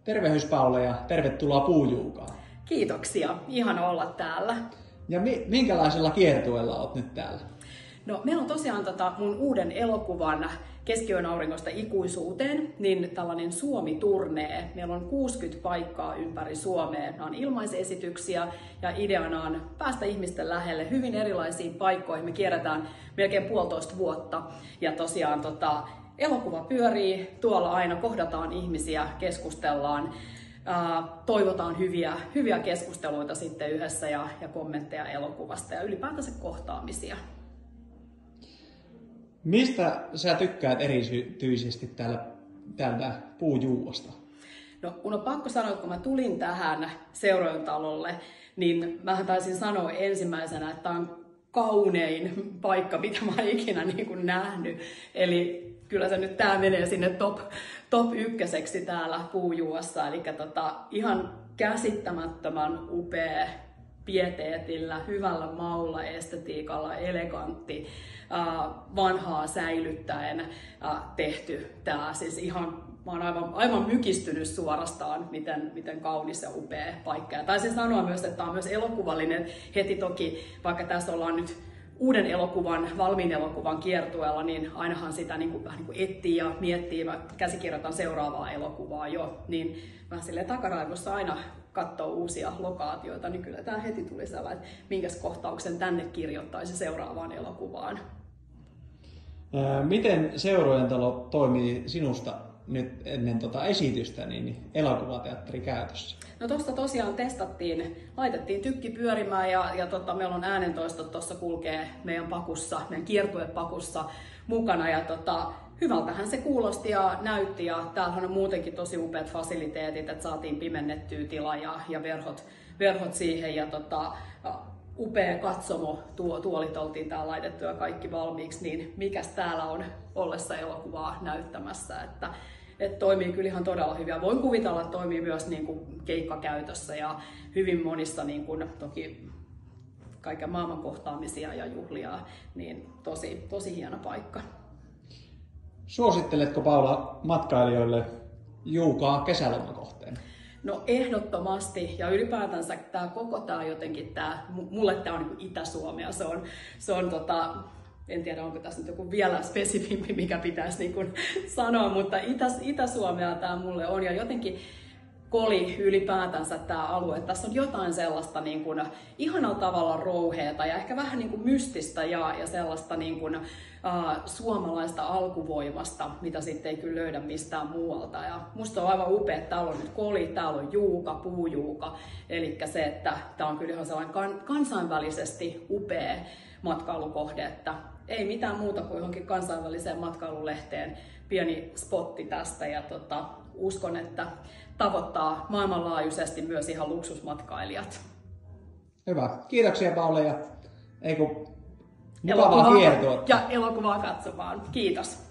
Tervehdys Paula ja tervetuloa Puujuukaan. Kiitoksia, ihana olla täällä. Ja minkälaisella kiertueella olet nyt täällä? No, meillä on tosiaan mun uuden elokuvan Keskiyön auringosta ikuisuuteen, niin tällainen Suomi-turnee. Meillä on 60 paikkaa ympäri Suomea. Nämä on ilmaisesityksiä ja ideana on päästä ihmisten lähelle hyvin erilaisiin paikkoihin. Me kierretään melkein 1,5 vuotta ja tosiaan elokuva pyörii tuolla aina, kohdataan ihmisiä, keskustellaan. Toivotaan hyviä keskusteluita sitten yhdessä ja kommentteja elokuvasta ja ylipäätänsä kohtaamisia. Mistä sä tykkäät erityisesti täältä Puujuuosta? No, mun on pakko sanoa, että kun mä tulin tähän Seurojen talolle, niin mähän taisin sanoa ensimmäisenä, että tämä on kaunein paikka, mitä mä oon ikinä nähnyt. Eli kyllä se nyt tää menee sinne top ykköseksi täällä Puujuuossa. Eli ihan käsittämättömän upea, pieteetillä, hyvällä maulla, estetiikalla, elegantti, vanhaa säilyttäen tehty tää. Siis mä oon aivan mykistynyt suorastaan, miten kaunis ja upea paikka. Ja taisin sanoa myös, että tämä on myös elokuvallinen heti toki, vaikka tässä ollaan nyt uuden elokuvan, valmiin elokuvan kiertueella, niin ainahan sitä vähän etsii ja miettii. Mä käsikirjoitan seuraavaa elokuvaa jo, niin mä silleen takaraivossa aina katsoo uusia lokaatioita, niin kyllä tää heti tuli sellainen, että minkäs kohtauksen tänne kirjoittaisi seuraavaan elokuvaan. Miten Seurojen talo toimii sinusta nyt ennen esitystä niin elokuvateatteri käytössä? No tuosta tosiaan laitettiin tykki pyörimään ja meillä on äänentoistot tuossa kulkee meidän kiertuepakussa mukana ja hyvältähän se kuulosti ja näytti ja täällähän on muutenkin tosi upeat fasiliteetit, että saatiin pimennettyä tila ja verhot siihen ja upea katsomo, tuolit oltiin täällä laitettu ja kaikki valmiiksi, niin mikäs täällä on ollessa elokuvaa näyttämässä, että toimii kyllä ihan todella hyvin. Voin kuvitella, että toimii myös keikkakäytössä ja hyvin monissa toki kaiken maailman kohtaamisia ja juhlia, niin tosi hieno paikka. Suositteletko Paula matkailijoille Juukaa kesälomakohteena? No ehdottomasti ja ylipäätänsä mulle tämä on Itä-Suomea, se on en tiedä onko tässä nyt joku vielä spesifimpi mikä pitäisi sanoa, mutta Itä-Suomea tämä mulle on ja jotenkin Koli ylipäätänsä tämä alue. Tässä on jotain sellaista ihanalla tavalla rouheeta ja ehkä vähän mystistä ja sellaista suomalaista alkuvoimasta, mitä sitten ei kyllä löydä mistään muualta. Ja musta on aivan upea, että täällä on nyt Koli, täällä on Juuka, Puujuuka. Eli se, että tämä on kyllä ihan sellainen kansainvälisesti upea matkailukohde, että ei mitään muuta kuin johonkin kansainväliseen matkailulehteen pieni spotti tästä ja uskon, että tavoittaa maailmanlaajuisesti myös ihan luksusmatkailijat. Hyvä. Kiitoksia Paula ja mukavaa kiertoa. Ja elokuvaa katsomaan. Kiitos.